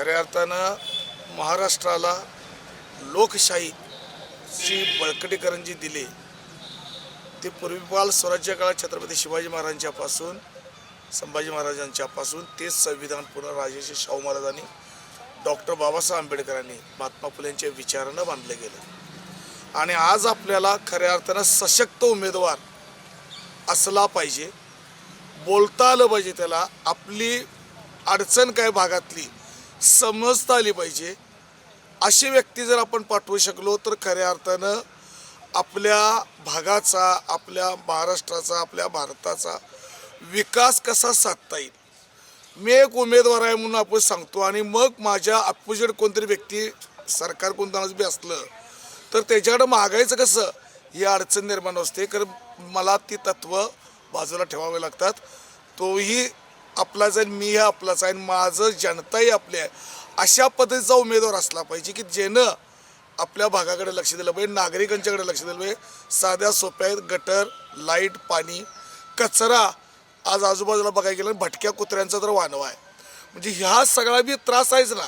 खऱ्या अर्थानं महाराष्ट्राला लोकशाहीची बळकटीकरण जी दिली ते पूर्वीपाल स्वराज्य काळात छत्रपती शिवाजी महाराजांच्यापासून संभाजी महाराजांच्यापासून तेच संविधान पुन्हा राजर्षी शाहू महाराजांनी डॉक्टर बाबासाहेब आंबेडकरांनी महात्मा फुलेंच्या विचारानं बांधलं गेलं। आणि आज आपल्याला खऱ्या अर्थानं सशक्त उमेदवार असला पाहिजे, बोलता आलं पाहिजे, त्याला आपली अडचण काय भागातली समजता आली पाहिजे। अशी व्यक्ती जर आपण पाठवू शकलो तर खऱ्या अर्थानं आपल्या भागाचा, आपल्या महाराष्ट्राचा, आपल्या भारताचा विकास कसा साधता येईल। मी एक उमेदवार आहे म्हणून आपण सांगतो आणि मग माझ्या अपोजिट कोणतरी व्यक्ती सरकार कोणताच बी असलं तर त्याच्याकडं मागायचं कसं ही अडचण निर्माण असते। कारण मला ती तत्त्व बाजूला ठेवावे लागतात। तोही आपलाच आहे, मी आपलाच आहे, माझं जनताही आपली आहे, अशा पद्धतीचा उमेदवार असला पाहिजे की ज्यानं आपल्या भागाकडे लक्ष दिलं पाहिजे, नागरिकांच्याकडे लक्ष दिलं पाहिजे। साध्या सोप्या गटर, लाईट, पाणी, कचरा आज आजूबाजूला बघायला गेलं भटक्या कुत्र्यांचा तर वानवा आहे, म्हणजे ह्या सगळा बी त्रास आहेच ना।